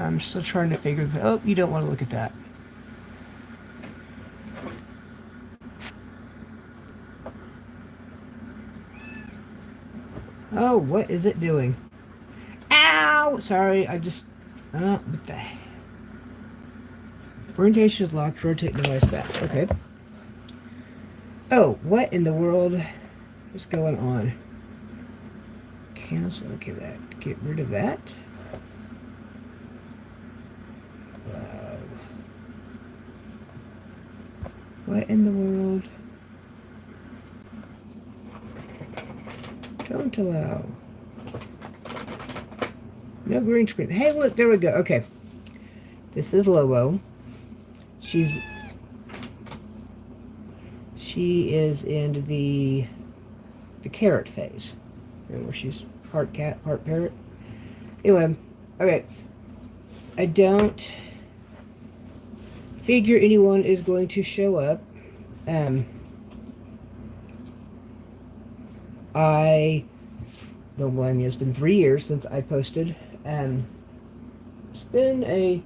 I'm still trying to figure this. Oh, you don't want to look at that. Oh, what is it doing? Ow! Sorry, I just. What the heck? Orientation is locked. Rotate device back. Okay. Oh, what in the world is going on? Cancel. Okay, that. Get rid of that. What in the world? Don't allow. No green screen. Hey, look, there we go. Okay. This is Lobo. She is in the carrot phase. You know, where she's part cat, part parrot. Anyway, okay. I don't figure anyone is going to show up. I don't blame you. It's been 3 years since I posted. It's been a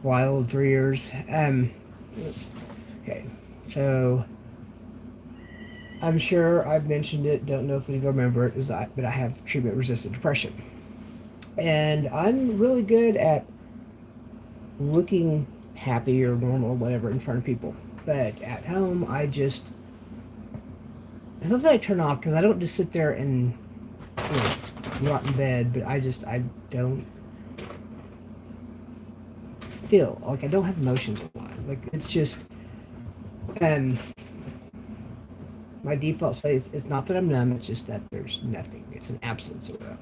wild 3 years. Okay, so I'm sure I've mentioned it. Don't know if we remember it. But I have treatment-resistant depression, and I'm really good at looking happy or normal or whatever in front of people. But at home, it's not that I turn off because I don't just sit there and rot in bed, but I don't feel like I don't have emotions a lot. Like it's just my default state is not that I'm numb, it's just that there's nothing. It's an absence of that.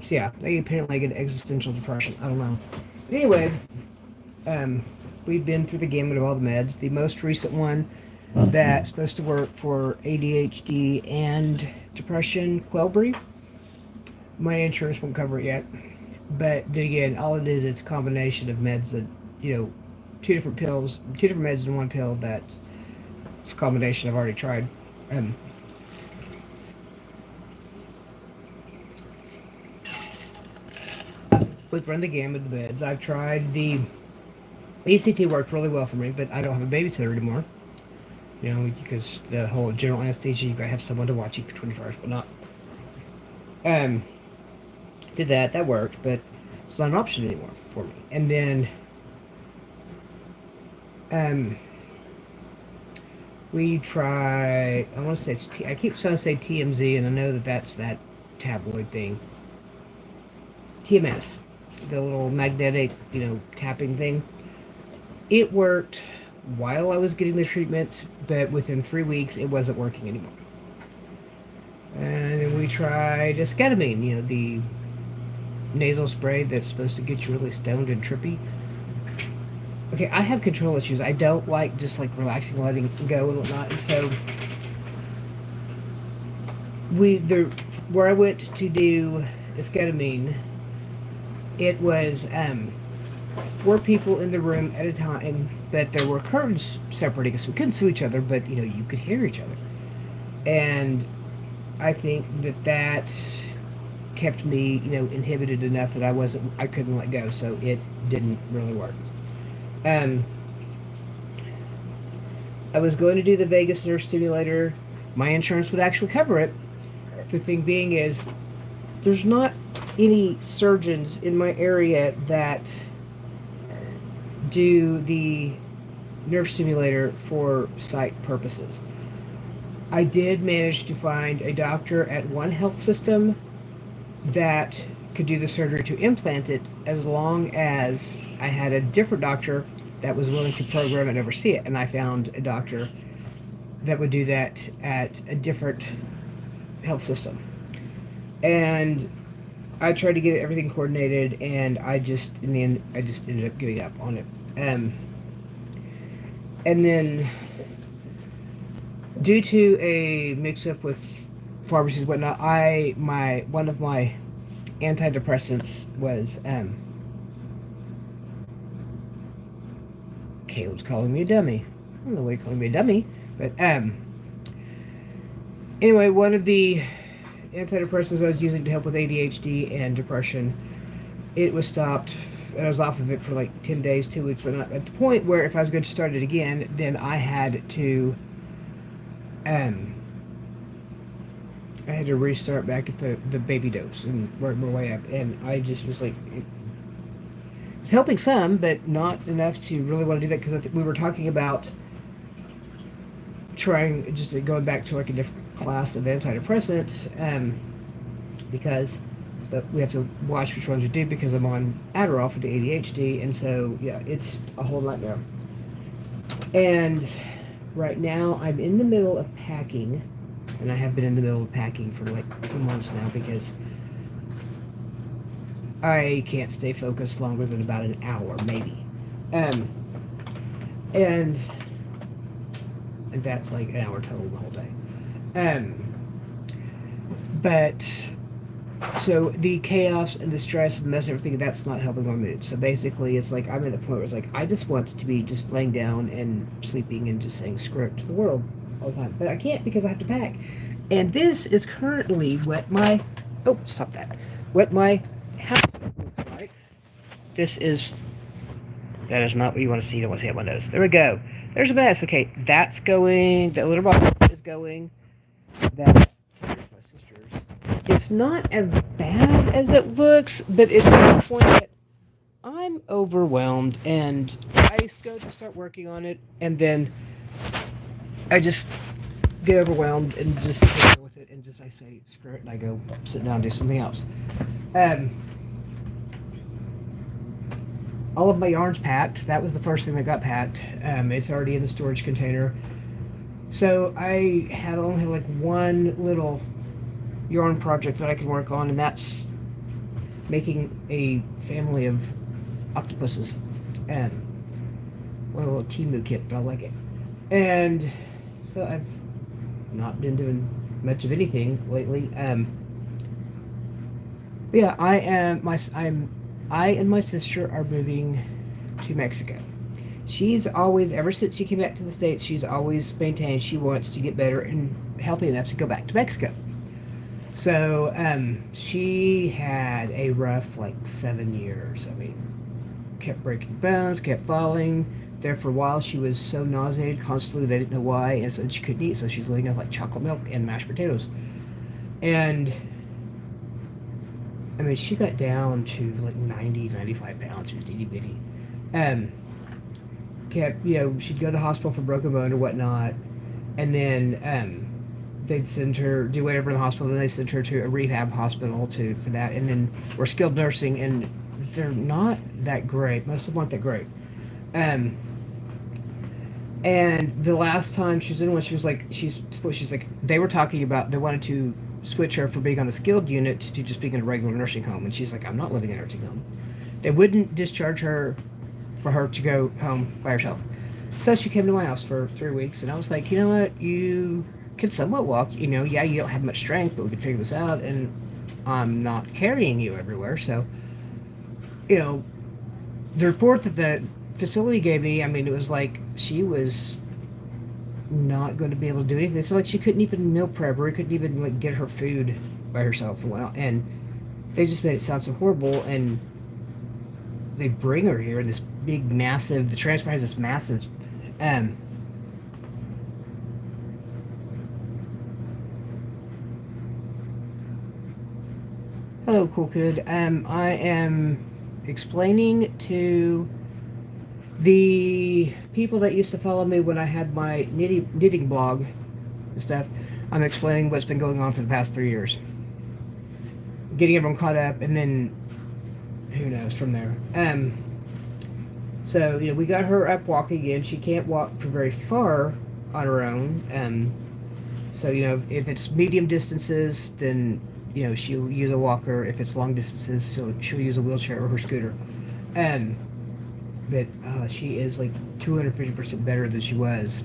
So yeah, they apparently get existential depression. I don't know. Anyway, we've been through the gamut of all the meds. The most recent one that's supposed to work for ADHD and depression, Quellbry. My insurance won't cover it yet. But then again, all it is, it's a combination of meds that, two different meds in one pill. That's a combination I've already tried. We've run the gamut of the meds. I've tried the ECT worked really well for me, but I don't have a babysitter anymore. Because the whole general anesthesia, you gotta have someone to watch you for 24 hours, but not. Did that. That worked, but it's not an option anymore for me. And then, we try. I want to say it's I keep trying to say TMZ, and I know that's that tabloid thing. TMS, the little magnetic, tapping thing. It worked while I was getting the treatment, but within 3 weeks, it wasn't working anymore. And then we tried esketamine, the nasal spray that's supposed to get you really stoned and trippy. Okay, I have control issues. I don't like just like relaxing, letting it go and whatnot. And so where I went to do esketamine, it was 4 people in the room at a time, but there were curtains separating us. We couldn't see each other, but you could hear each other. And I think that kept me, inhibited enough that I couldn't let go, so it didn't really work. I was going to do the vagus nerve stimulator. My insurance would actually cover it. The thing being is, there's not any surgeons in my area that do the nerve stimulator for sight purposes. I did manage to find a doctor at one health system that could do the surgery to implant it, as long as I had a different doctor that was willing to program and oversee it. And I found a doctor that would do that at a different health system. And I tried to get everything coordinated, and in the end, I just ended up giving up on it. And then, due to a mix-up with pharmacies and whatnot, one of my antidepressants was Caleb's calling me a dummy. I don't know why you're calling me a dummy, but anyway, one of the antidepressants I was using to help with ADHD and depression, it was stopped. And I was off of it for like 10 days, 2 weeks, but not at the point where if I was going to start it again, then um, I had to restart back at the baby dose and work my way up. And I just was like, it's helping some, but not enough to really want to do that because we were talking about trying just going back to like a different class of antidepressant because but we have to watch which ones we do because I'm on Adderall for the ADHD, and so yeah, it's a whole nightmare. And right now I'm in the middle of packing, and I have been in the middle of packing for like 2 months now because I can't stay focused longer than about an hour, maybe. Um, and that's like an hour total the whole day. But so the chaos and the stress and the mess and everything, that's not helping my mood. So basically, it's like I'm at the point where it's like I just want to be just laying down and sleeping and just saying screw it to the world all the time. But I can't because I have to pack. And this is currently what my stop that. What my house looks like. That is not what you want to see. You don't want to see it on my nose. There we go. There's a mess. Okay, that's going. That little bottle is going. That my sister's. It's not as bad as it looks, but it's to the point that I'm overwhelmed, and I go to start working on it, and then I just get overwhelmed and just deal with it, and just I say screw it, and I go sit down and do something else. All of my yarn's packed. That was the first thing that got packed. It's already in the storage container. So I had only like one little yarn project that I can work on, and that's making a family of octopuses. And one little Timu kit, but I like it. And so I've not been doing much of anything lately. Yeah, I and my sister are moving to Mexico. She's always, ever since she came back to the States, she's always maintained she wants to get better and healthy enough to go back to Mexico. So, she had a rough, like, 7 years. I mean, kept breaking bones, kept falling. There for a while, she was so nauseated constantly, they didn't know why, and so she couldn't eat, so she's living off, like, chocolate milk and mashed potatoes. And I mean, she got down to like 90, 95 pounds. She was itty bitty. She'd go to the hospital for broken bone or whatnot. And then they'd send her, do whatever in the hospital. Then they send her to a rehab hospital for that. And then we're skilled nursing, and they're not that great. Most of them aren't that great. And the last time she was in one, she's like, they were talking about, they wanted to switch her from being on the skilled unit to just being in a regular nursing home, and she's like, I'm not living in a nursing home. They wouldn't discharge her for her to go home by herself, so she came to my house for 3 weeks, and I was like, you know what, you can somewhat walk, you don't have much strength, but we can figure this out, and I'm not carrying you everywhere. So the report that the facility gave me, I mean, it was like she was not going to be able to do anything. They said like she couldn't even meal prep, or couldn't even like get her food by herself and whatnot. And they just made it sound so horrible. And they bring her here in this big, massive. The transport has this massive. Hello, cool kid. I am explaining to the people that used to follow me when I had my knitting blog and stuff. I'm explaining what's been going on for the past 3 years, getting everyone caught up, and then who knows from there. So we got her up walking again. She can't walk for very far on her own. So if it's medium distances, then she'll use a walker. If it's long distances, she'll use a wheelchair or her scooter. But she is like 250% better than she was.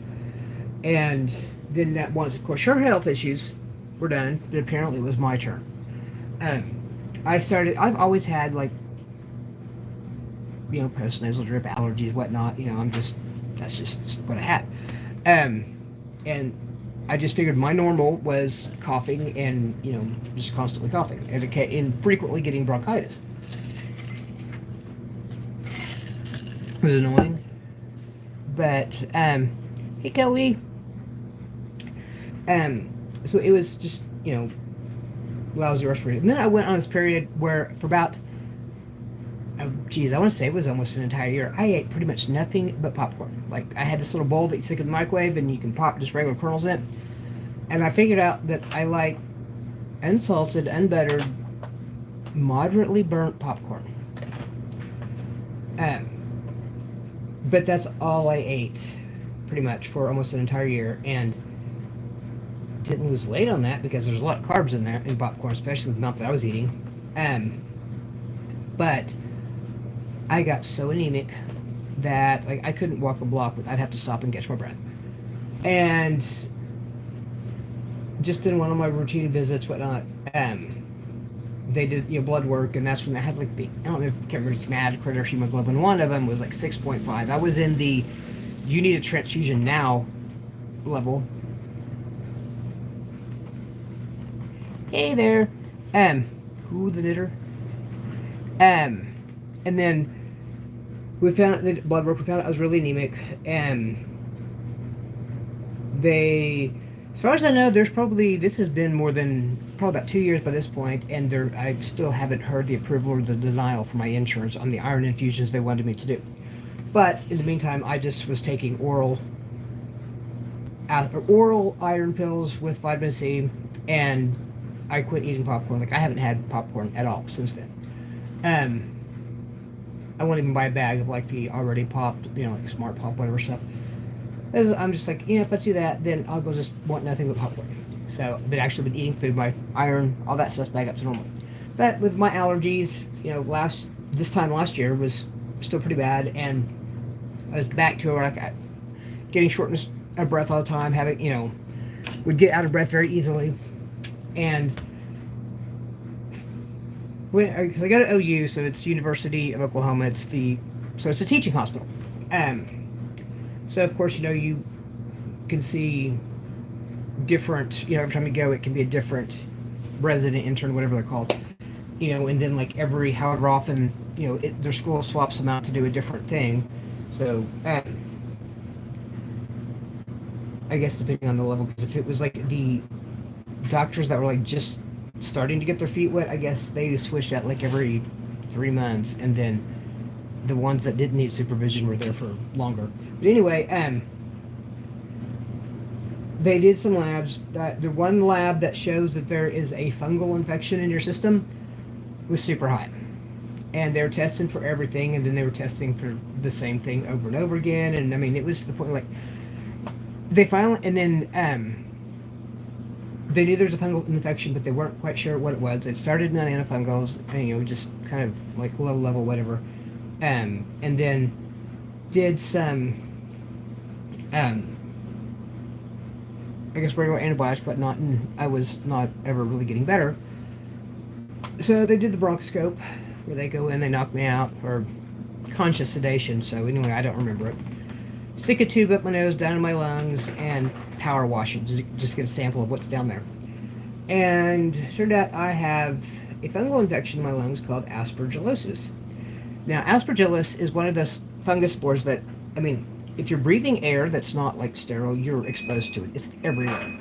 And then that once, of course, her health issues were done, then apparently it was my turn. I've always had like, postnasal drip, allergies, whatnot. That's just what I had. And I just figured my normal was coughing and, just constantly coughing and frequently getting bronchitis. It was annoying. But, hey, Kelly. So it was just, lousy respiratory. And then I went on this period where for about, oh, geez, I want to say it was almost an entire year. I ate pretty much nothing but popcorn. Like, I had this little bowl that you stick in the microwave and you can pop just regular kernels in it. And I figured out that I like unsalted, unbuttered, moderately burnt popcorn. But that's all I ate, pretty much, for almost an entire year. And didn't lose weight on that because there's a lot of carbs in there in popcorn, especially the amount that I was eating. But I got so anemic that like I couldn't walk a block. I'd have to stop and catch my breath. And just in one of my routine visits, whatnot, they did blood work, and that's when I had like the, I don't know if I can't remember, it's hematocrit or hemoglobin. One of them was like 6.5. I was in the you need a transfusion now level. Hey there. Who the knitter? And then we found out the blood work. We found out I was really anemic, and they, as far as I know, this has been more than probably about 2 years by this point, and I still haven't heard the approval or the denial from my insurance on the iron infusions they wanted me to do. But in the meantime, I just was taking oral iron pills with vitamin C, and I quit eating popcorn. Like, I haven't had popcorn at all since then. I won't even buy a bag of like the already popped, like Smart Pop, whatever stuff. I'm just like, if I do that, then I'll go just want nothing but popcorn. So I've actually been eating food, my iron, all that stuff's back up to normal. But with my allergies, this time last year was still pretty bad, and I was back to where I getting shortness of breath all the time, would get out of breath very easily. And because I go to OU, so it's University of Oklahoma. It's a teaching hospital. So of course, you can see different. Every time you go, it can be a different resident, intern, whatever they're called. And then like every however often, their school swaps them out to do a different thing. So I guess depending on the level, because if it was like the doctors that were like just starting to get their feet wet, I guess they switched out like every 3 months, and then the ones that didn't need supervision were there for longer. But anyway, they did some labs. The one lab that shows that there is a fungal infection in your system was super high, and they were testing for everything, and then they were testing for the same thing over and over again. And I mean, it was to the point like they finally, and then they knew there was a fungal infection, but they weren't quite sure what it was. It started on antifungals, and just kind of like low level, whatever. And then did some, I guess regular antibiotics, but not. And I was not ever really getting better. So they did the bronchoscope, where they go in, they knock me out, or conscious sedation. So anyway, I don't remember it. Stick a tube up my nose, down in my lungs, and power wash it, just get a sample of what's down there. And it turned out I have a fungal infection in my lungs called aspergillosis. Now, aspergillus is one of those fungus spores that, if you're breathing air that's not like sterile, you're exposed to it. It's everywhere.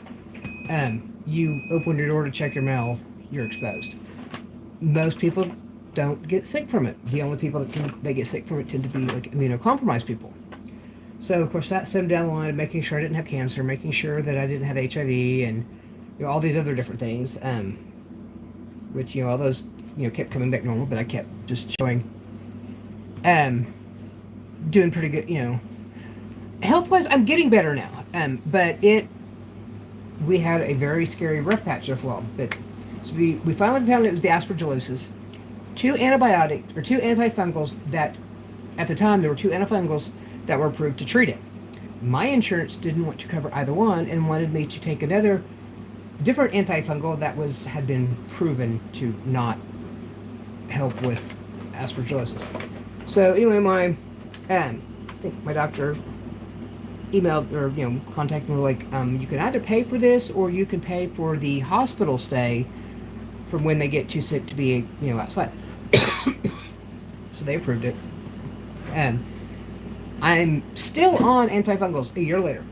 You open your door to check your mail, you're exposed. Most people don't get sick from it. The only people that get sick from it tend to be like immunocompromised people. So, of course, that stemmed down the line of making sure I didn't have cancer, making sure that I didn't have HIV, and all these other different things, which, all those, kept coming back normal, but I kept just showing, doing pretty good, Health-wise, I'm getting better now, but we had a very scary rough patch there for a while. But, so we finally found it was the aspergillosis, two antifungals that, at the time, there were two antifungals that were approved to treat it. My insurance didn't want to cover either one and wanted me to take another different antifungal that had been proven to not help with aspergillosis. So anyway, I think my doctor emailed or contacted me like, you can either pay for this or you can pay for the hospital stay from when they get too sick to be outside. So they approved it, and I'm still on antifungals a year later,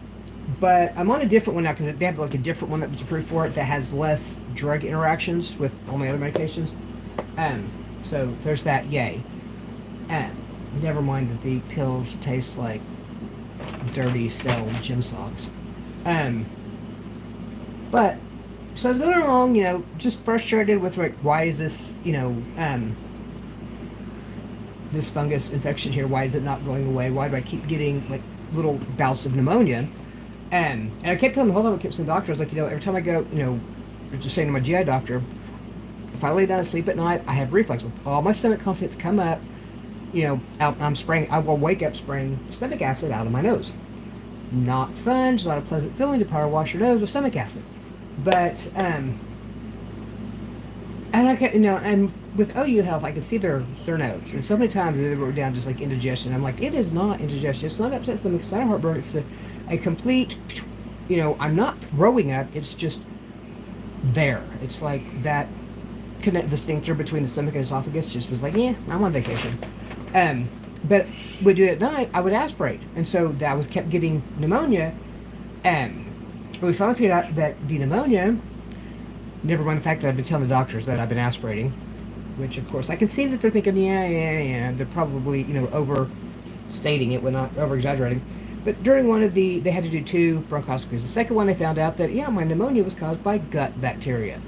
but I'm on a different one now because they have like a different one that was approved for it that has less drug interactions with all my other medications. So there's that, yay. Never mind that the pills taste like dirty, stale gym socks. But so I was going along, just frustrated with like, why is this, this fungus infection here? Why is it not going away? Why do I keep getting like little bouts of pneumonia? And I kept telling the whole time I kept saying to the doctor, I was like, every time I go, just saying to my GI doctor, if I lay down and sleep at night, I have reflux. All my stomach contents come up, I'm spraying, I will wake up spraying stomach acid out of my nose. Not fun, it's not a pleasant feeling to power wash your nose with stomach acid. But, and I kept, and with OU Health, I could see their notes. And so many times they wrote down just like indigestion. I'm like, it is not indigestion. It's not upset stomach. It's not a heartburn. It's a complete, I'm not throwing up. It's just there. It's like that the sphincter between the stomach and esophagus just was like, yeah, I'm on vacation. But we do it at night, I would aspirate. And so I kept getting pneumonia. We finally figured out that the pneumonia, never mind the fact that I've been telling the doctors that I've been aspirating, which of course I can see that they're thinking, yeah, they're probably, overstating it, not over-exaggerating. But during one of they had to do 2 bronchoscopies. The second one they found out that, my pneumonia was caused by gut bacteria.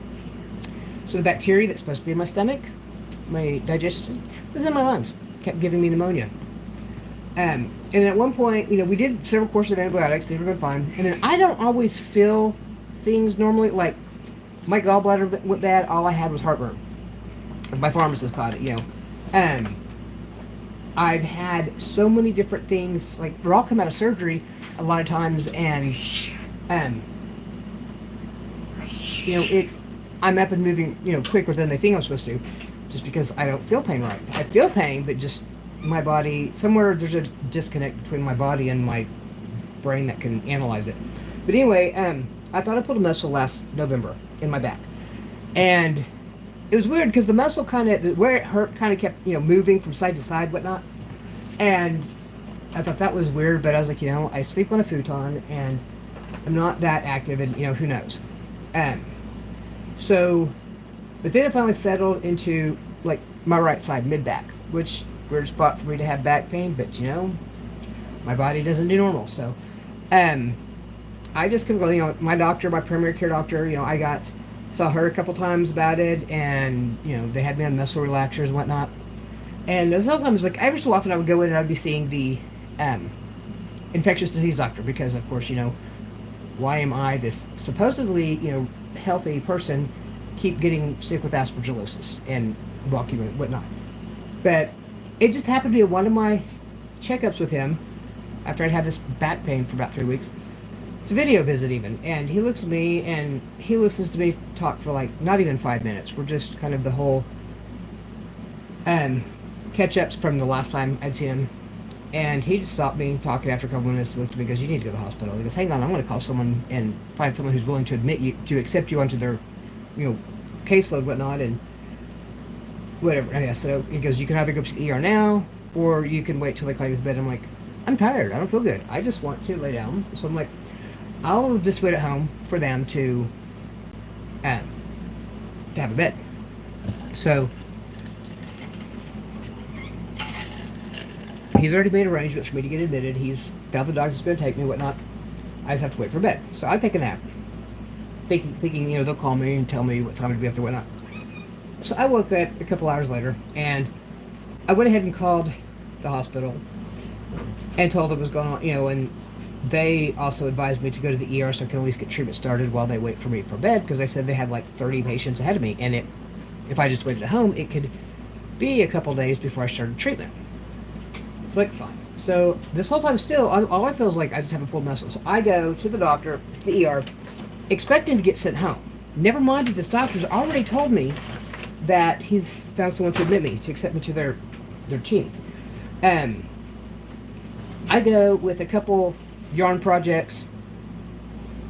So the bacteria that's supposed to be in my stomach, my digestion system, was in my lungs, kept giving me pneumonia. And at one point, we did several courses of antibiotics, they were going fine. And then I don't always feel things normally, like my gallbladder went bad, all I had was heartburn. My pharmacist caught it, I've had so many different things, like they're all come out of surgery a lot of times, and I'm up and moving, quicker than they think I'm supposed to, just because I don't feel pain right. I feel pain, but just my body, somewhere there's a disconnect between my body and my brain that can analyze it. But anyway, I thought I pulled a muscle last November in my back, and it was weird because the muscle where it hurt kind of kept, moving from side to side, whatnot. And I thought that was weird, but I was like, I sleep on a futon and I'm not that active, and, who knows. But then it finally settled into like my right side, mid-back, which weird spot for me to have back pain, but my body doesn't do normal. So, I just couldn't go, my doctor, my primary care doctor, saw her a couple times about it, and they had me on muscle relaxers and whatnot. And sometimes, like every so often, I would go in and I'd be seeing the infectious disease doctor, because of course, why am I, this supposedly healthy person, keep getting sick with aspergillosis and walking and whatnot? But it just happened to be one of my checkups with him after I'd had this back pain for about 3 weeks. It's a video visit even, and he looks at me and he listens to me talk for like not even 5 minutes. We're just kind of the whole catch-ups from the last time I'd seen him, and he just stopped me talking after a couple minutes, looked at me and goes, you need to go to the hospital. He goes, hang on, I'm going to call someone and find someone who's willing to accept you onto their caseload, whatnot, and whatever. And yeah, so he goes, you can either go to the ER now, or you can wait till they call you to bed. I'm like, I'm tired, I don't feel good, I just want to lay down. So I'm like, I'll just wait at home for them to have a bed. So he's already made arrangements for me to get admitted. He's found the doctor's going to take me, whatnot. I just have to wait for bed. So I take a nap, thinking they'll call me and tell me what time to be up there, whatnot. So I woke up a couple hours later, and I went ahead and called the hospital and told them what was going on, and they also advised me to go to the ER so I can at least get treatment started while they wait for me for bed, because they said they had like 30 patients ahead of me, and if I just waited at home, it could be a couple days before I started treatment. Like, fine. So this whole time still, all I feel is like I just have a pulled muscle. So I go to the doctor, the ER, expecting to get sent home. Never mind that this doctor's already told me that he's found someone to admit me, to accept me to their team. I go with a couple yarn projects,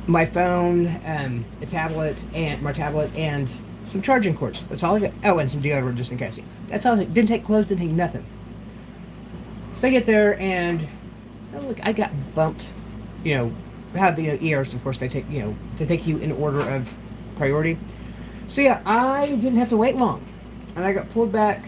my phone, a tablet, and my tablet, and some charging cords. That's all I got. Oh, and some deodorant just in case. That's all. Didn't take clothes. Didn't take nothing. So I get there and oh, look, I got bumped. You know, how the ERs, of course, they take they take you in order of priority. So yeah, I didn't have to wait long, and I got pulled back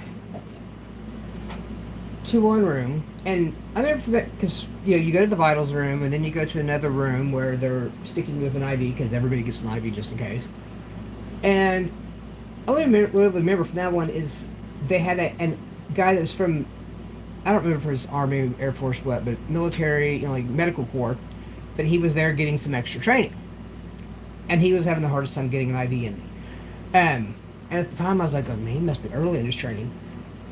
to one room, and I never forget because you go to the vitals room, and then you go to another room where they're sticking you with an IV because everybody gets an IV just in case. And I only remember from that one is they had a guy that was from, I don't remember if it was Army, Air Force, what, but military, like medical corps, but he was there getting some extra training, and he was having the hardest time getting an IV in me. And at the time I was like, oh man, he must have been early in his training.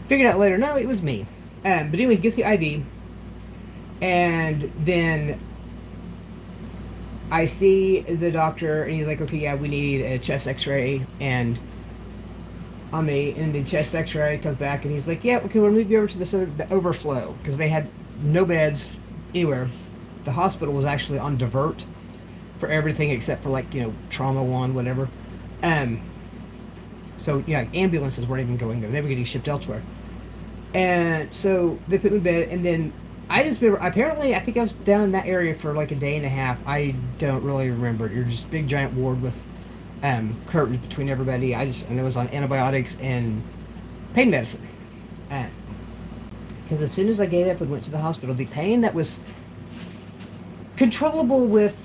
Figured out later, no, it was me. But anyway, he gets the IV, and then I see the doctor, and he's like, okay, yeah, we need a chest x-ray, and on me, and the chest x-ray comes back, and he's like, yeah, okay, we'll move you over to the overflow, because they had no beds anywhere. The hospital was actually on divert for everything except for, like, trauma one, whatever. So, yeah, ambulances weren't even going there. They were getting shipped elsewhere. And so they put me in bed, and then I just remember, apparently, I think I was down in that area for like a day and a half. I don't really remember it. You're just big giant ward with curtains between everybody. I know it was on antibiotics and pain medicine. Because as soon as I gave up and went to the hospital, the pain that was controllable with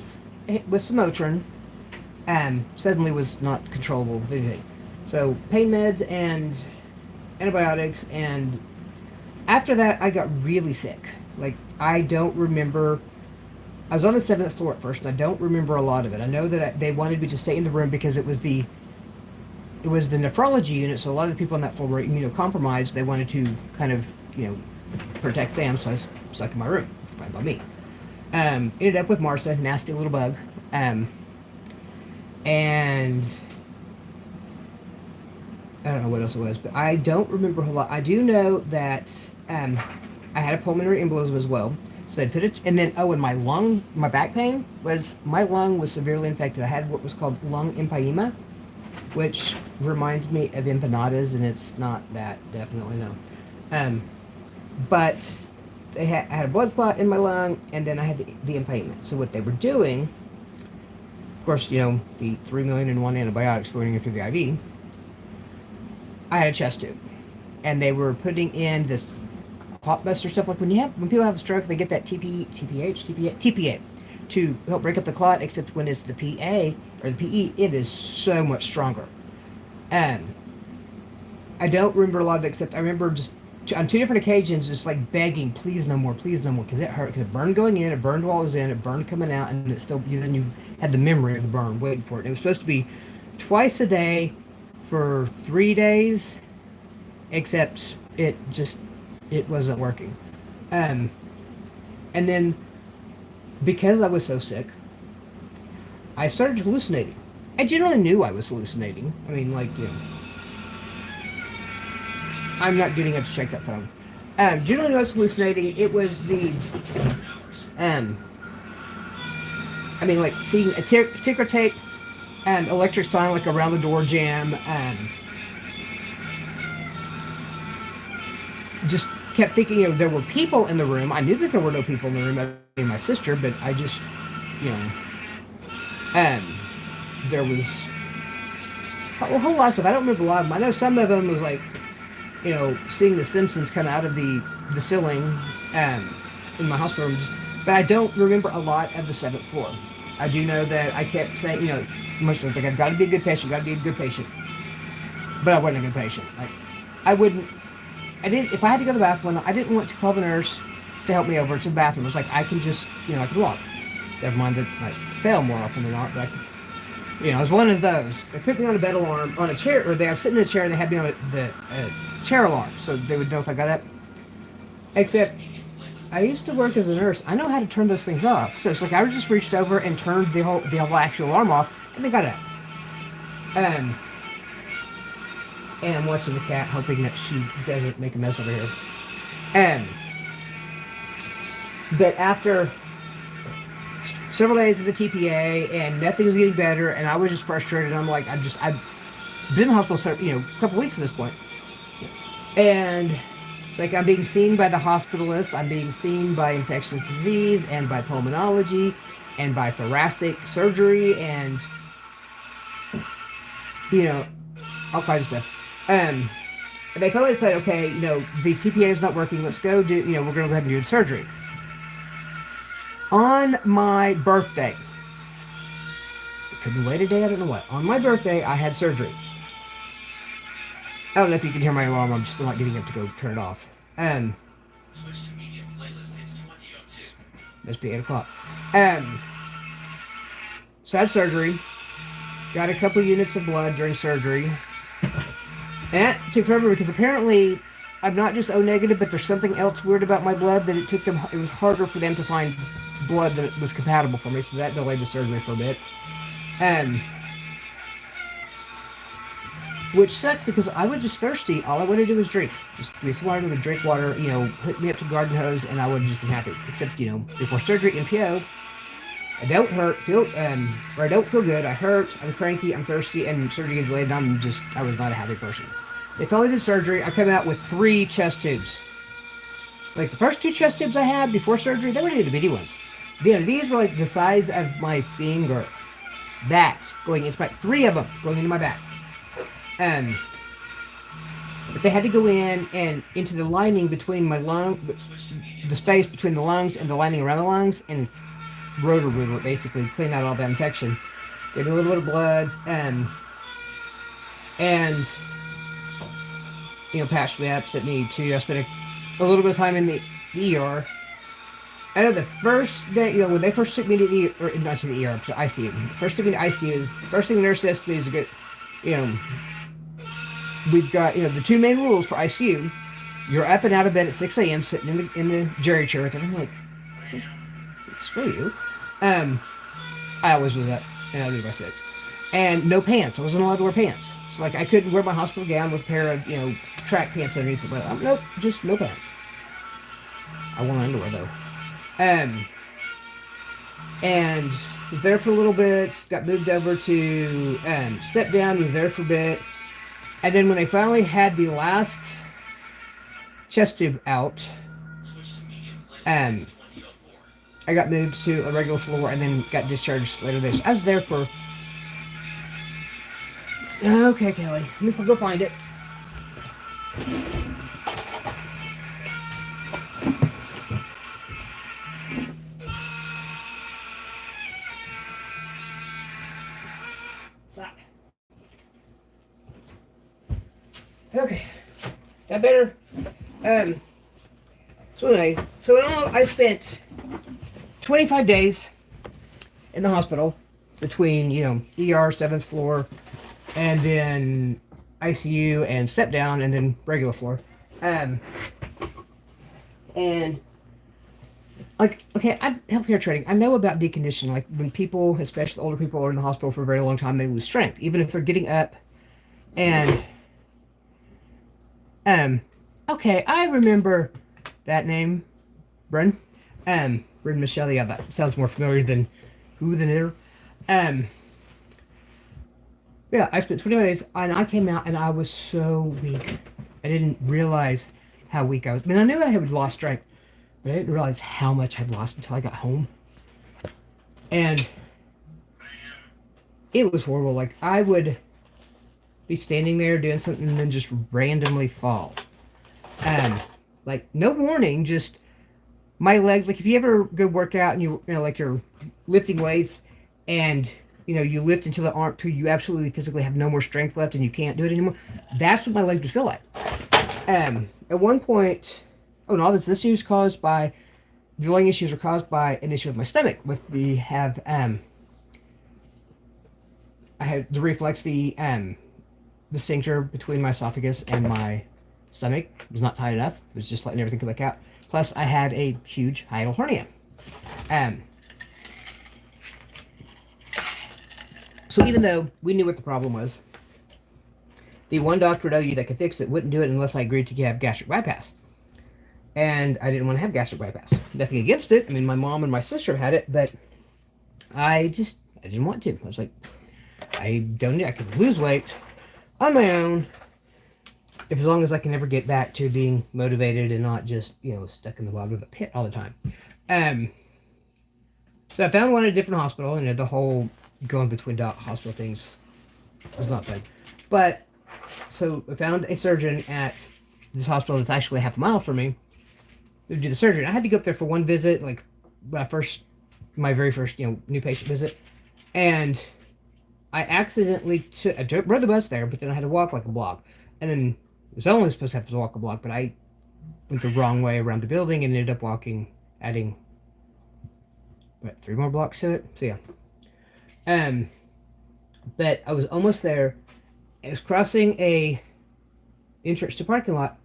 some Motrin suddenly was not controllable with anything. So pain meds and antibiotics, and after that I got really sick. Like, I don't remember. I was on the 7th floor at first, and I don't remember a lot of it. I know that they wanted me to stay in the room because it was the nephrology unit, so a lot of the people on that floor were immunocompromised. They wanted to kind of protect them, so I was stuck in my room. Fine by me. Ended up with MRSA, nasty little bug, and I don't know what else it was, but I don't remember a whole lot. I do know that I had a pulmonary embolism as well. So they put it, and then and my back pain my lung was severely infected. I had what was called lung empyema, which reminds me of empanadas, and it's not that, definitely no. But I had a blood clot in my lung, and then I had the empyema. So what they were doing, of course, the 3,000,001 antibiotics going in through the IV. I had a chest tube, and they were putting in this clot buster stuff. Like when people have a stroke, they get that TPA to help break up the clot. Except when it's the PA or the PE, it is so much stronger. I don't remember a lot of it, except I remember just on 2 different occasions just like begging, please no more, because it hurt. Because it burned going in, it burned while it was in, it burned coming out, and it still. Then you had the memory of the burn, waiting for it. And it was supposed to be twice a day for 3 days, except it wasn't working. And then because I was so sick, I started hallucinating. I generally knew I was hallucinating. I mean, like, I'm not getting up to check that phone. Generally I was hallucinating. It was the like seeing a ticker tape, electric sign, like around the door jam, just kept thinking there were people in the room. I knew that there were no people in the room other than my sister, but I just, there was a whole lot of stuff. I don't remember a lot of them. I know some of them was like, seeing the Simpsons come out of the ceiling in my hospital room, but I don't remember a lot of the 7th floor. I do know that I kept saying, much like, I've got to be a good patient, but I wasn't a good patient. Like, if I had to go to the bathroom, I didn't want to call the nurse to help me over to the bathroom. It was like, I can just, I could walk. Never mind that I fail more often than not, but I was one of those. They put me on a bed alarm, on a chair, or I was sitting in a chair, and they had me on the chair alarm, so they would know if I got up. Except, I used to work as a nurse. I know how to turn those things off. So it's like I just reached over and turned the whole actual alarm off, and they got up. And I'm watching the cat, hoping that she doesn't make a mess over here. But after several days of the TPA, and nothing was getting better, and I was just frustrated. I'm like, I've been in the hospital, a couple weeks at this point, and it's like I'm being seen by the hospitalist, I'm being seen by infectious disease, and by pulmonology, and by thoracic surgery, and all kinds of stuff. And they finally said, okay, the TPA is not working. Let's go do, we're going to go ahead and do the surgery. On my birthday, it could be wait a day, I don't know what. On my birthday, I had surgery. I don't know if you can hear my alarm. I'm still not getting up to go turn it off. Switch to media playlist. It's 20:02. Must be 8 o'clock. So I had surgery. Got a couple units of blood during surgery. And it took forever because apparently I'm not just O negative, but there's something else weird about my blood that it was harder for them to find blood that was compatible for me, so that delayed the surgery for a bit. Which sucked because I was just thirsty. All I wanted to do was drink. Just water, would drink water, hook me up to the garden hose, and I would just be happy. Except, before surgery, NPO, I don't I don't feel good. I hurt, I'm cranky, I'm thirsty, and surgery gets delayed, and I was not a happy person. They finally did surgery. I came out with 3 chest tubes. Like, the first 2 chest tubes I had before surgery, they were the bitty ones. These were like the size of my finger. That going into my 3 of them going into my back. But they had to go in and into the lining between my lung, the space between the lungs and the lining around the lungs, and rotor basically clean out all that infection. Gave me a little bit of blood, and patched me up, sent me to. I spent a little bit of time in the ER. I know the first day, when they first took me to the ER, or not to the ER, to ICU. First took me to ICU. First thing the nurse says to me is, we've got, the 2 main rules for ICU. You're up and out of bed at 6 a.m. sitting in the jerry chair. And I'm like, screw you. I always was up and I leave by 6. And no pants. I wasn't allowed to wear pants. So, I couldn't wear my hospital gown with a pair of, track pants underneath it. But nope, just no pants. I wore underwear, though. And was there for a little bit. Got moved over to step down. Was there for a bit. And then when they finally had the last chest tube out, I got moved to a regular floor and then got discharged later this. I was there for... Okay, Kelly. Let me go find it. Stop. Okay. That better? So anyway, so in all, I spent 25 days in the hospital between, ER, 7th floor, and then ICU and step down, and then regular floor. And okay, I'm healthcare training. I know about deconditioning. Like, when people, especially older people, are in the hospital for a very long time, they lose strength, even if they're getting up. And okay, I remember that name, Bryn. Bryn Michelle. Yeah, that sounds more familiar than Who the Knitter. Yeah, I spent 21 days, and I came out, and I was so weak. I didn't realize how weak I was. I mean, I knew I had lost strength, but I didn't realize how much I'd lost until I got home. And it was horrible. Like, I would be standing there doing something and then just randomly fall. Like, no warning, just my legs. Like, if you ever go work out and like you're lifting weights and you lift until the arm till you absolutely physically have no more strength left and you can't do it anymore. That's what my legs would feel like. At one point, the issue is caused by, the leg issues are caused by an issue with my stomach. I had the reflex, the sphincter between my esophagus and my stomach was not tight enough. It was just letting everything come back out. Plus, I had a huge hiatal hernia. So even though we knew what the problem was, the one doctor at OU that could fix it wouldn't do it unless I agreed to have gastric bypass. And I didn't want to have gastric bypass. Nothing against it. I mean, my mom and my sister had it, but I didn't want to. I was like, I don't need. I could lose weight on my own if as long as I can never get back to being motivated and not just stuck in the bottom of a pit all the time. Um, so I found one at a different hospital, and the whole going between hospital things was not fun. But so I found a surgeon at this hospital that's actually half a mile from me to do the surgery. I had to go up there for one visit, like my very first new patient visit, and I accidentally rode the bus there, but then I had to walk like a block, and then it was only supposed to have to walk a block, but I went the wrong way around the building and ended up adding 3 more blocks to it. So yeah, but I was almost there. I was crossing a entrance to parking lot,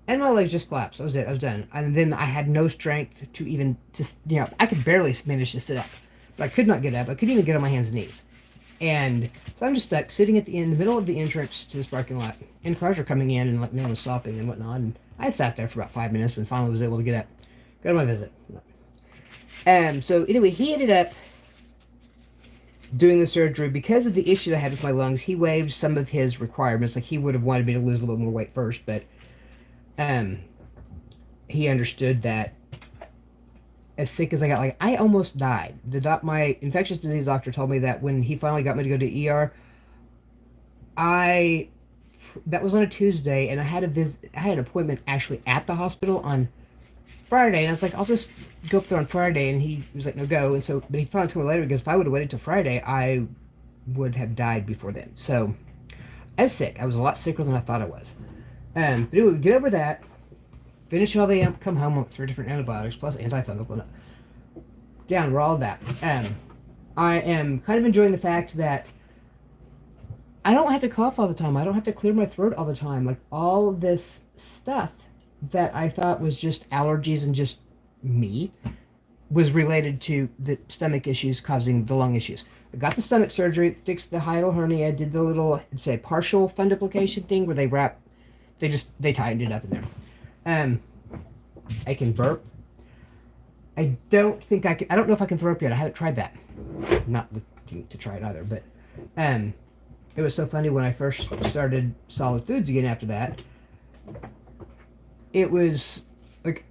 and my legs just collapsed. That was it. I was done. And then I had no strength to even just I could barely manage to sit up, but I could not get up. I couldn't even get on my hands and knees. And so I'm just stuck sitting in the middle of the entrance to this parking lot, and cars are coming in and like no one's stopping and whatnot. And I sat there for about 5 minutes and finally was able to get up, go to my visit. So anyway, he ended up doing the surgery because of the issue I had with my lungs. He waived some of his requirements. Like he would have wanted me to lose a little bit more weight first, but he understood that as sick as I got, like I almost died. My infectious disease doctor told me that when he finally got me to go to ER, that was on a Tuesday, and I had an appointment actually at the hospital on Friday, and I was like, I'll just go up there on Friday, and he was like, no, go. And so, but he finally told me later because if I would have waited till Friday, I would have died before then. So I was sick. I was a lot sicker than I thought I was. But anyway, get over that. Finish all the come home with 3 different antibiotics plus antifungal. Down, we're all that. I am kind of enjoying the fact that I don't have to cough all the time. I don't have to clear my throat all the time. Like all this stuff that I thought was just allergies and just me was related to the stomach issues causing the lung issues. I got the stomach surgery, fixed the hiatal hernia, did the little, say, partial fundoplication thing where they tightened it up in there. I can burp. I don't know if I can throw up yet. I haven't tried that. I'm not looking to try it either, but it was so funny when I first started solid foods again after that. It was like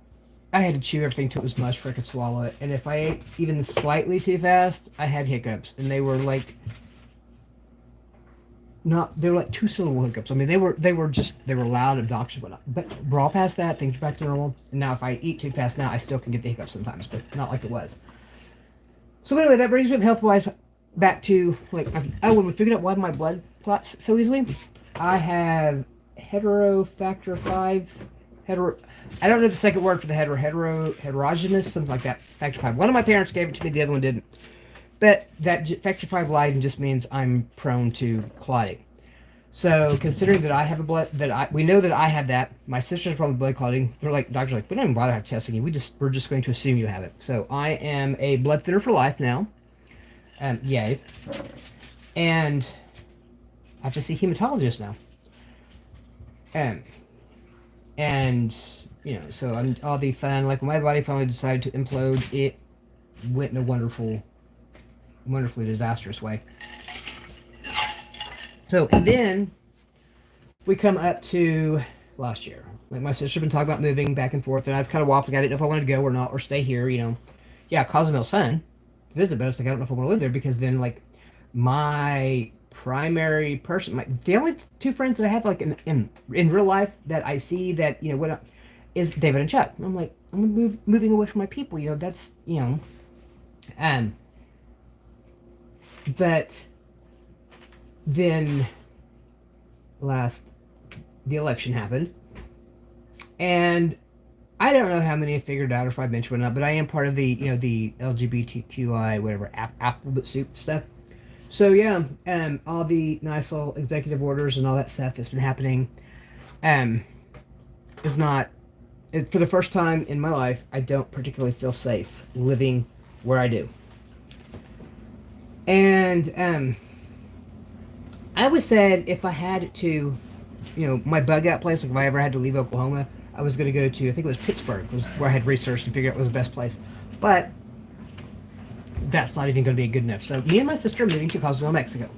I had to chew everything till it was mush before I could swallow it. And if I ate even slightly too fast, I had hiccups. And they were like they were like 2-syllable hiccups. I mean, they were loud, obnoxious, whatnot. But we're all past that. Things are back to normal. And now if I eat too fast now, I still can get the hiccups sometimes, but not like it was. So anyway, that brings me health-wise back to when we figured out why my blood clots so easily. I have factor 5. I don't know the second word for the heterogeneous, something like that. Factor 5. One of my parents gave it to me, the other one didn't. But that factor 5 Leiden just means I'm prone to clotting. So considering that I have we know that I have that. My sister's probably blood clotting. They're like, doctors are like, we don't even bother testing you. We're just going to assume you have it. So I am a blood thinner for life now. Yay. And I have to see hematologist now. And so I'm all the fun. Like when my body finally decided to implode, it went in a wonderfully disastrous way. So, and then we come up to last year. Like my sister had been talking about moving back and forth, and I was kind of waffling. I didn't know if I wanted to go or not, or stay here. Yeah, Cozumel's fun to visit, but I was like, I don't know if I want to live there because then like my primary person, the only 2 friends that I have like in real life that I see that is David and Chuck. And I'm like, I'm moving away from my people. That's but then the election happened, and I don't know how many I figured out or if I mentioned or not, but I am part of the the LGBTQI whatever alphabet soup stuff. So yeah, all the nice little executive orders and all that stuff that's been happening, is not. For the first time in my life, I don't particularly feel safe living where I do. And I always said if I had to, my bug out place, like if I ever had to leave Oklahoma, I was going to go to, I think it was Pittsburgh, was where I had researched and figured out was the best place. But that's not even going to be good enough. So me and my sister are moving to Cozumel, Mexico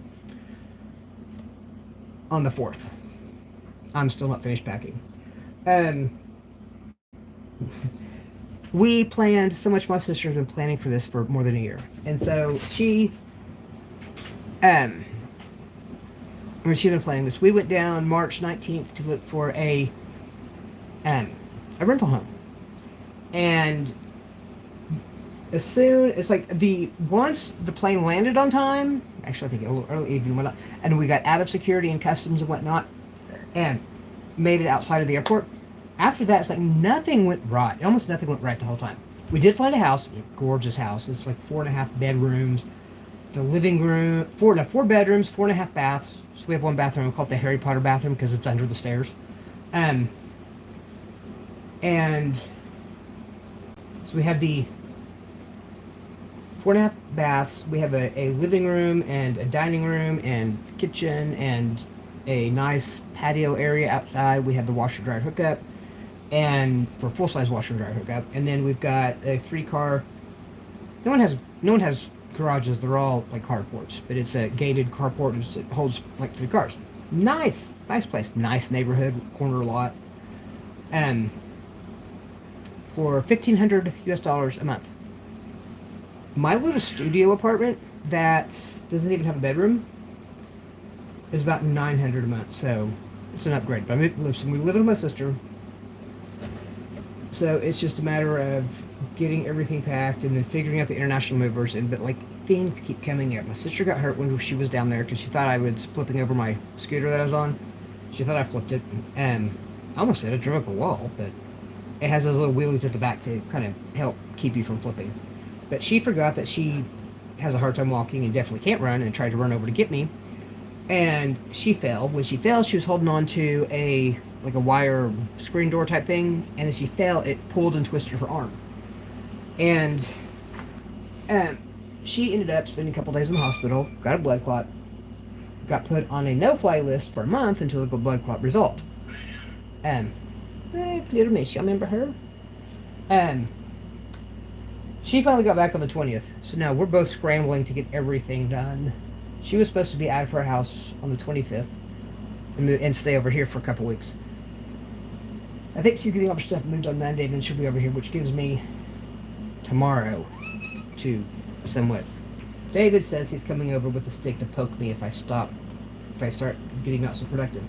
on the 4th. I'm still not finished packing. We planned so much. My sister has been planning for this for more than a year, and so when she'd been planning this, we went down March 19th to look for a rental home, and as soon as once the plane landed on time, actually I think a little early even whatnot, and we got out of security and customs and whatnot, and made it outside of the airport. After that, it's like nothing went right. Almost nothing went right the whole time. We did find a house, a gorgeous house. It's like 4.5 bedrooms. The living room, four bedrooms, 4.5 baths. So we have one bathroom. We call it the Harry Potter bathroom because it's under the stairs. And so we have the 4.5 baths. We have a living room and a dining room and kitchen and a nice patio area outside. We have the washer dryer hookup, and for full-size washer dryer hookup. And then we've got a 3-car. No one has garages. They're all like carports, but it's a gated carport. It holds like 3 cars. Nice place. Nice neighborhood, corner lot. For $1,500 a month. My little studio apartment that doesn't even have a bedroom is about $900 a month, so it's an upgrade. But we live with my sister, so it's just a matter of getting everything packed and then figuring out the international movers. But like things keep coming up. My sister got hurt when she was down there because she thought I was flipping over my scooter that I was on. She thought I flipped it, and I almost said I drove up a wall, but it has those little wheelies at the back to kind of help keep you from flipping. But she forgot that she has a hard time walking and definitely can't run, and tried to run over to get me. And she fell. When she fell, she was holding on to a wire screen door type thing, and as she fell, it pulled and twisted her arm. And she ended up spending a couple days in the hospital, got a blood clot, got put on a no-fly list for a month until the blood clot resolved. Little miss, y'all remember her? She finally got back on the 20th, so now we're both scrambling to get everything done. She was supposed to be out of her house on the 25th and stay over here for a couple weeks. I think she's getting all her stuff moved on Monday, and then she'll be over here, which gives me tomorrow to somewhat. David says he's coming over with a stick to poke me if I start getting not so productive.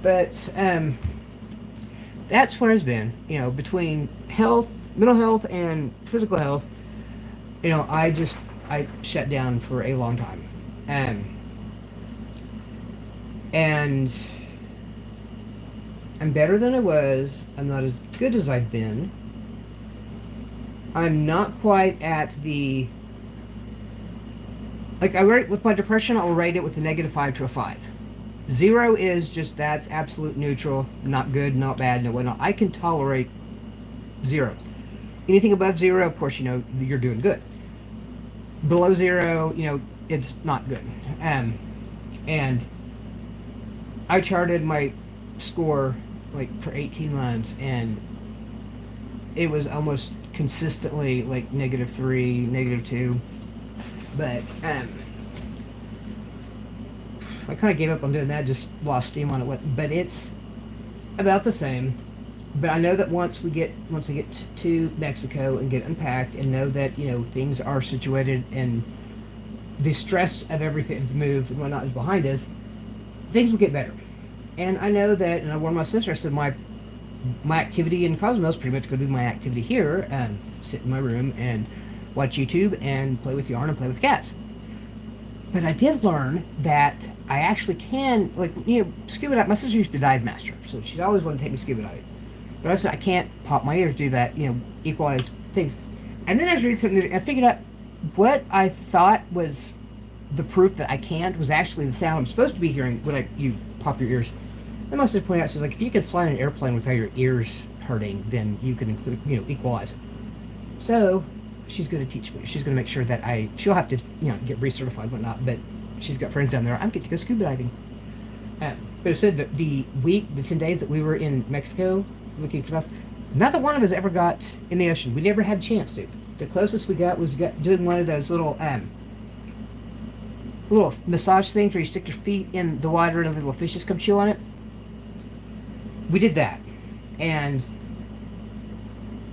But that's where it's been. Between mental health and physical health, I shut down for a long time. And I'm better than I was. I'm not as good as I've been. I'm not quite at the... I rate with my depression, I'll rate it with a -5 to a 5. 0 is just that's absolute neutral, not good, not bad, no whatnot. I can tolerate 0. Anything above 0, of course, you're doing good. Below 0, it's not good. And I charted my score for 18 months, and it was almost consistently -3, -2. But I kind of gave up on doing that, just lost steam on it. But it's about the same. But I know that once I get to Mexico and get unpacked and know that things are situated and the stress of everything, the move and whatnot, is behind us, things will get better. And I know that, and I warned my sister, I said my activity in Cozumel is pretty much going to be my activity here, and sit in my room and watch YouTube and play with yarn and play with cats. But I did learn that I actually can, scuba dive. My sister used to dive master, so she'd always want to take me scuba diving. But I said, I can't pop my ears, do that, equalize things. And then I was reading something, and I figured out what I thought was the proof that I can't was actually the sound I'm supposed to be hearing when you pop your ears. And my sister pointed out, she's like, if you can fly in an airplane without your ears hurting, then you can include, equalize. So she's going to teach me. She's going to make sure that she'll have to, get recertified and whatnot, but she's got friends down there. I'm getting to go scuba diving. But it said that the 10 days that we were in Mexico looking for us, not that one of us ever got in the ocean. We never had a chance to. The closest we got was doing one of those little massage things where you stick your feet in the water and the little fishes come chew on it. We did that, and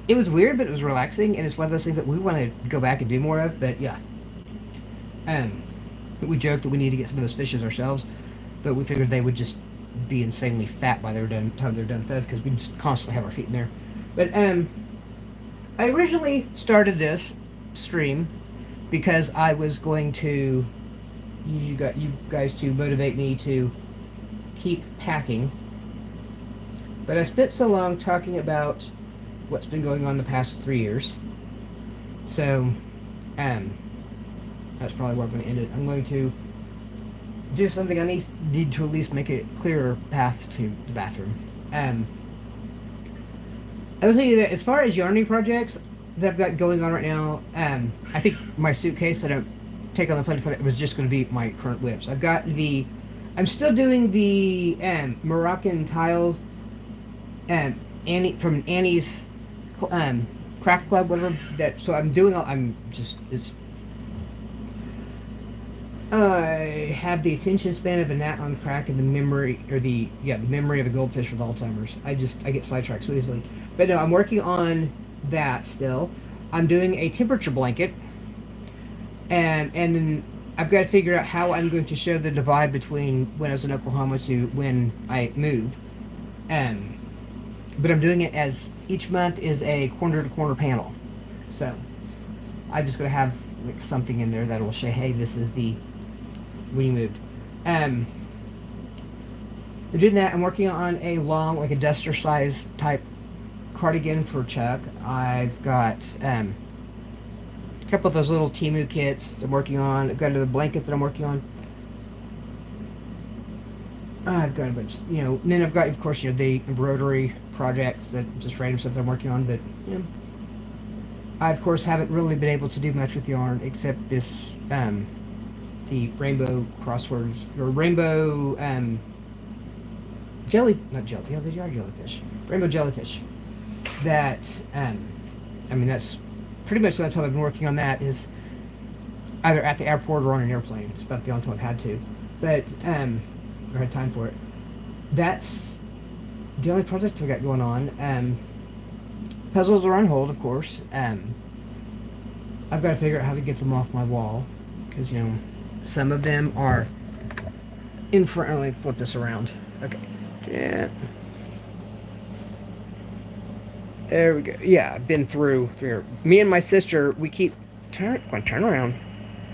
it was weird, but it was relaxing, and it's one of those things that we want to go back and do more of. But yeah, we joked that we need to get some of those fishes ourselves, but we figured they would just be insanely fat by the time they're done with us because we just constantly have our feet in there. But I originally started this stream because I was going to use you guys to motivate me to keep packing. But I spent so long talking about what's been going on the past 3 years. So, that's probably where I'm going to end it. I'm going to do something I need to at least make a clearer path to the bathroom. I was thinking that as far as yarning projects that I've got going on right now, I think my suitcase that I take on the plane for it was just going to be my current whips. I'm still doing the Moroccan tiles from Annie's craft club, whatever. So I'm doing I have the attention span of a gnat on crack and the memory of a goldfish with Alzheimer's. I get sidetracked so easily. But no, I'm working on that still. I'm doing a temperature blanket, and then I've got to figure out how I'm going to show the divide between when I was in Oklahoma to when I moved. But I'm doing it as each month is a corner to corner panel. So I'm just going to have like something in there that will say, hey, this is the when you moved. I'm doing that. I'm working on a long, like a duster size type cardigan for Chuck. I've got a couple of those little Temu kits I'm working on. I've got another blanket that I'm working on. I've got a bunch, and then I've got, of course, the embroidery projects that just random stuff that I'm working on, but, I, of course, haven't really been able to do much with yarn except this, the rainbow crosswords, or rainbow, not jelly, yeah, they are jellyfish. Rainbow jellyfish. That, that's pretty much the only time I've been working on that is either at the airport or on an airplane. It's about the only time I've had to. But, or had time for it. That's the only project we got going on. Puzzles are on hold, of course. I've got to figure out how to get them off my wall, because some of them are in front. Let me flip this around. Okay. Yeah. There we go. Yeah, I've been through here. Me and my sister, we keep turn around.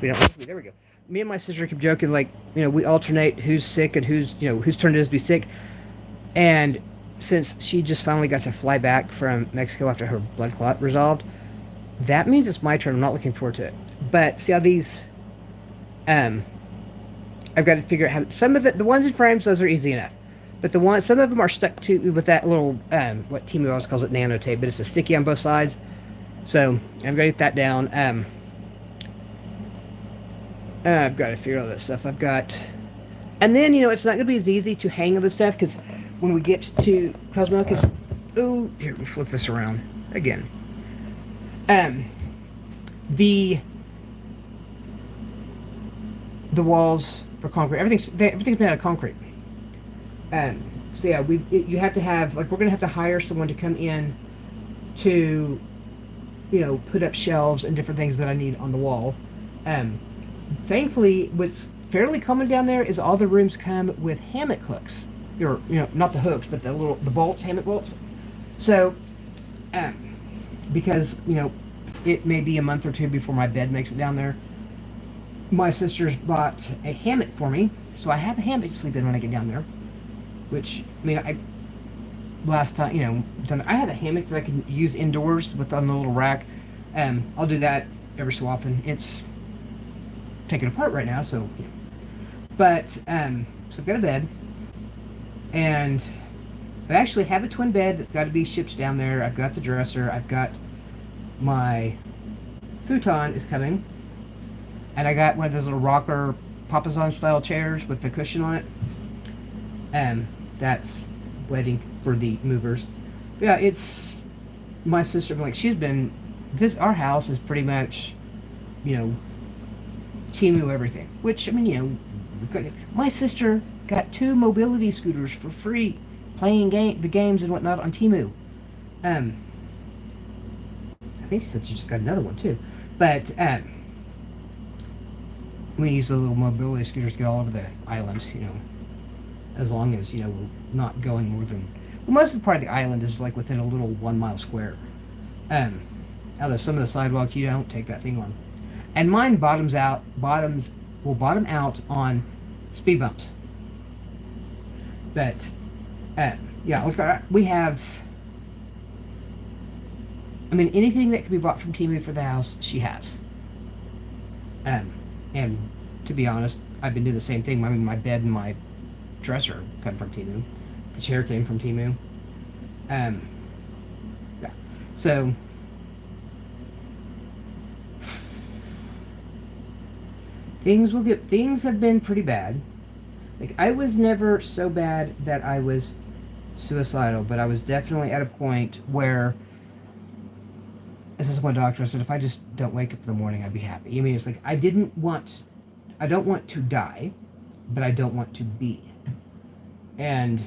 We don't. There we go. Me and my sister keep joking, like, we alternate who's sick and whose turn it is to be sick. And since she just finally got to fly back from Mexico after her blood clot resolved, that means it's my turn. I'm not looking forward to it. But see how these, I've got to figure out how some of the ones in frames, those are easy enough. But some of them are stuck to with that little, what Temu always calls it, nano tape, but it's a sticky on both sides. So I've got to get that down. I've got to figure all that stuff. And then, it's not going to be as easy to hang this stuff, because when we get to Cosmo, here, we flip this around again. The walls are concrete. Everything's made out of concrete. So yeah, you have to have, like, we're going to have to hire someone to come in to, put up shelves and different things that I need on the wall. Thankfully, what's fairly common down there is all the rooms come with hammock hooks, or not the hooks, but the bolts, hammock bolts. So, because it may be a month or two before my bed makes it down there, my sister's bought a hammock for me, so I have a hammock to sleep in when I get down there. Which last time I have a hammock that I can use indoors on the little rack. I'll do that every so often. It's taken apart right now, so but so I've got a bed, and I actually have a twin bed that's got to be shipped down there. I've got the dresser, I've got my futon is coming, and I got one of those little rocker Papazon style chairs with the cushion on it, and that's waiting for the movers. Yeah, it's my sister, like, she's been our house is pretty much, you know, Timu everything. Which, I mean, my sister got 2 mobility scooters for free, playing the games and whatnot on Timu. Um, I think she said she just got another one too. But we use the little mobility scooters to get all over the island. As long as we're not going more than. Well, most of the part of the island is like within a little 1 mile square. Um, Although some of the sidewalks you don't take that thing on, and mine will bottom out on speed bumps. But yeah, look, we have. I mean, anything that can be bought from Timu for the house, she has. And to be honest, I've been doing the same thing. I mean, my bed and my dresser come from Timu. The chair came from Timu. Yeah. So things have been pretty bad. Like, I was never so bad that I was suicidal, but I was definitely at a point where, as I told my doctor, I said, if I just don't wake up in the morning, I'd be happy. I mean, it's like, I don't want to die, but I don't want to be. And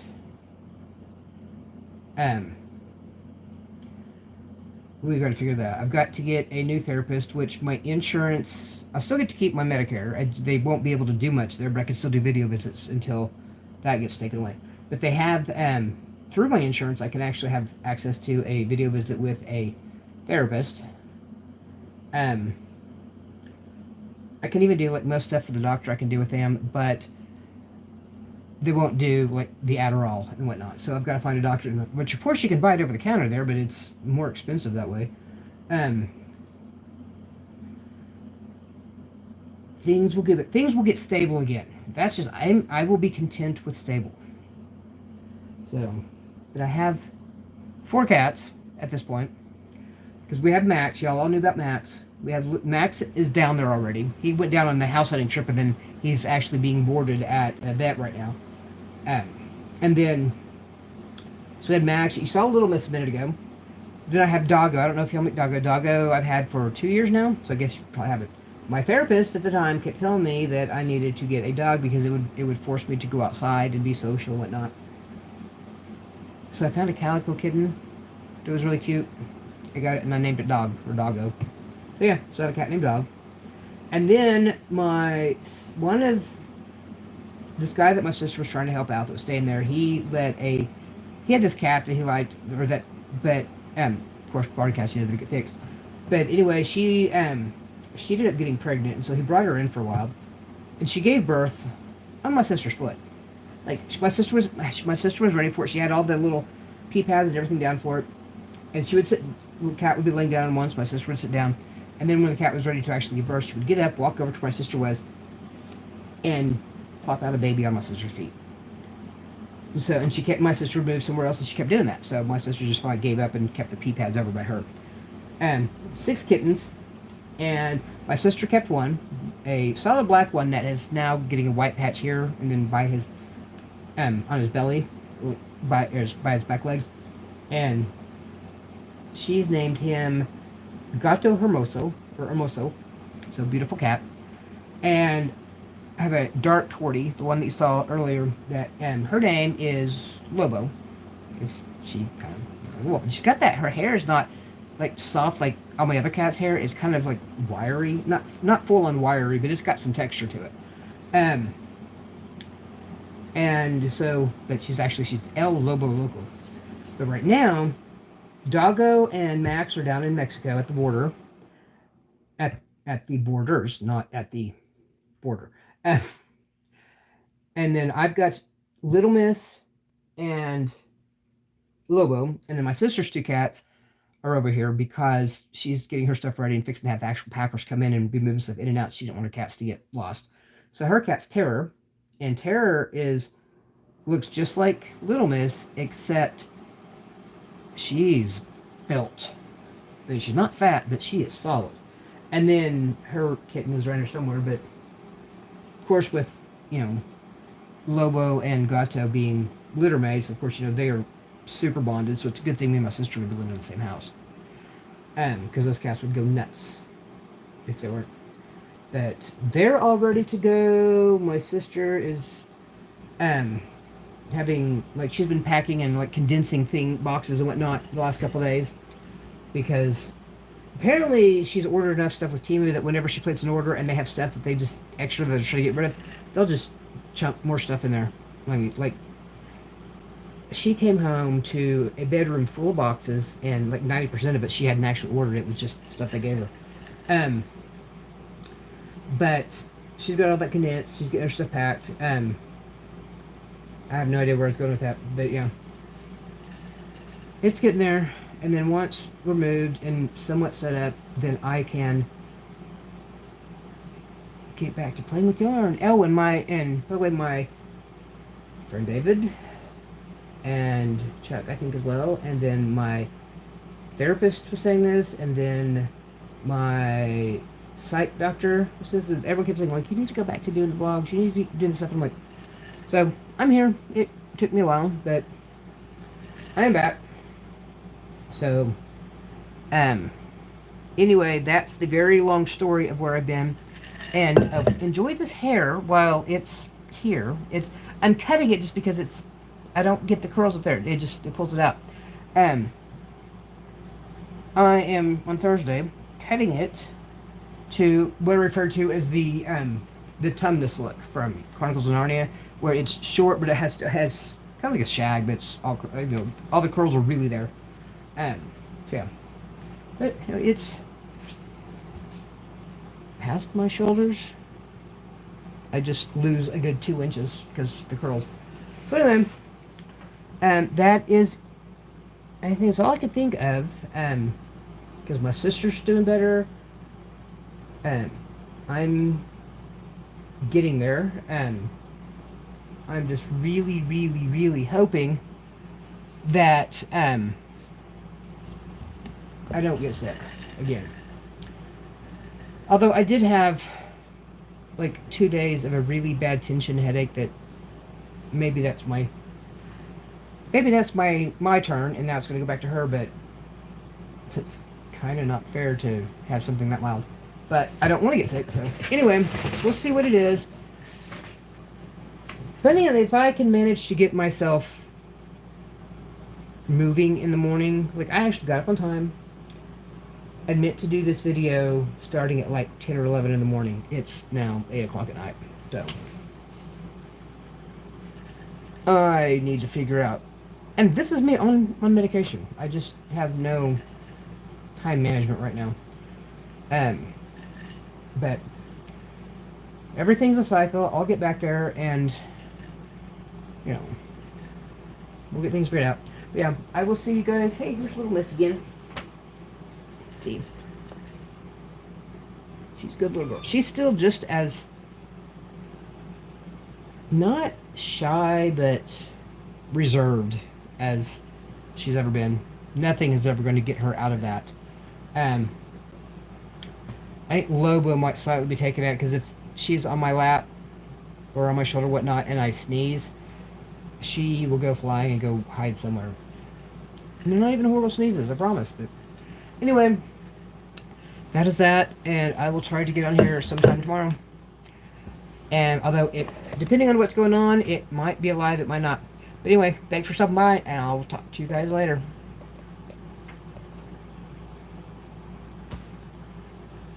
we got to figure that out. I've got to get a new therapist, which my insurance, I still get to keep my Medicare. They won't be able to do much there, but I can still do video visits until that gets taken away. But they have, through my insurance, I can actually have access to a video visit with a therapist. I can even do like most stuff for the doctor I can do with them, but they won't do like the Adderall and whatnot. So I've got to find a doctor, which of course you can buy it over the counter there, but it's more expensive that way. Things will get stable again. That's just I will be content with stable. So, but I have 4 cats at this point because we have Max. Y'all all knew about Max. We have Max is down there already. He went down on the house hunting trip, and then he's actually being boarded at a vet right now. And then, so we had Max. You saw Little Miss a minute ago. Then I have Doggo. I don't know if y'all meet Doggo. Doggo I've had for 2 years now, so I guess you probably have it. My therapist at the time kept telling me that I needed to get a dog because it would force me to go outside and be social and whatnot. So I found a calico kitten. It was really cute. I got it and I named it Dog, or Doggo. So yeah, so I had a cat named Dog. And then this guy that my sister was trying to help out that was staying there, he had this cat that he liked, but of course barn cats never get fixed. But anyway, she ended up getting pregnant, and so he brought her in for a while, and she gave birth on my sister's foot. Like, my sister was ready for it. She had all the little pee pads and everything down for it, and she would sit. The cat would be laying down once. My sister would sit down, and then when the cat was ready to actually give birth, she would get up, walk over to where my sister was, and plop out a baby on my sister's feet. And my sister moved somewhere else, and she kept doing that. So my sister just finally gave up and kept the pee pads over by her. 6 kittens, and my sister kept one, a solid black one that is now getting a white patch here, and then by his on his belly, by his back legs, and she's named him Gato Hermoso, so beautiful cat. And I have a dark tortie, the one that you saw earlier, and her name is Lobo, because she kind of looks like she's got that. Her hair is not like soft like all my other cats' hair. It's kind of like wiry, not full on wiry, but it's got some texture to it. And so, but she's El Lobo Loco. But right now, Doggo and Max are down in Mexico at the border. At the borders, not at the border. And then I've got Little Miss and Lobo, and then my sister's 2 cats are over here because she's getting her stuff ready and fixing to have actual packers come in and be moving stuff in and out. She doesn't want her cats to get lost. So her cat's Terror, and Terror looks just like Little Miss, except she's built. I mean, she's not fat, but she is solid. And then her kitten is around here somewhere, but of course with, Lobo and Gato being litter mates, of course, they are super bonded, so it's a good thing me and my sister would be living in the same house. because those cats would go nuts if they weren't. But they're all ready to go. My sister is having, like, she's been packing and like condensing boxes and whatnot the last couple days, because apparently she's ordered enough stuff with Temu that whenever she places an order and they have stuff that they just extra that they're trying to get rid of, they'll just chunk more stuff in there. Like she came home to a bedroom full of boxes, and like 90% of it she hadn't actually ordered. It was just stuff they gave her. But she's got all that condensed. She's getting her stuff packed. I have no idea where it's going with that, but yeah, it's getting there. And then once we're moved and somewhat set up, then I can get back to playing with yarn. Oh, and by the way, my friend David and Chuck, I think, as well, and then my therapist was saying this, and then my psych doctor says that everyone keeps saying, like, you need to go back to doing the blogs, you need to do this stuff. I'm like, so I'm here. It took me a while, but I am back. So, anyway, that's the very long story of where I've been. And enjoy this hair while it's here. I'm cutting it just because I don't get the curls up there. It pulls it out. I am on Thursday cutting it to what I refer to as the Tumnus look from Chronicles of Narnia, where it's short but it has kind of like a shag, but it's all, all the curls are really there. So yeah, but it's past my shoulders. I just lose a good 2 inches because the curls. But anyway, that is, I think it's all I can think of. Because my sister's doing better. I'm getting there. I'm just really, really, really hoping that I don't get sick again. Although I did have like 2 days of a really bad tension headache that maybe that's my turn, and now it's going to go back to her, but it's kind of not fair to have something that mild. But I don't want to get sick, so anyway, we'll see what it is. But anyway, if I can manage to get myself moving in the morning, like I actually got up on time. I meant to do this video starting at like 10 or 11 in the morning. It's now 8 o'clock at night, so I need to figure out. And this is me on medication. I just have no time management right now. But everything's a cycle. I'll get back there and, we'll get things figured out. But yeah, I will see you guys. Hey, here's little Miss again. See. She's a good little girl. She's still just as not shy, but reserved as she's ever been. Nothing is ever going to get her out of that. I think Lobo might slightly be taken out, because if she's on my lap or on my shoulder, whatnot, and I sneeze, she will go flying and go hide somewhere. And they're not even horrible sneezes, I promise. But anyway, that is that, and I will try to get on here sometime tomorrow. And although depending on what's going on, it might be alive, it might not. But anyway, thanks for stopping by, and I'll talk to you guys later.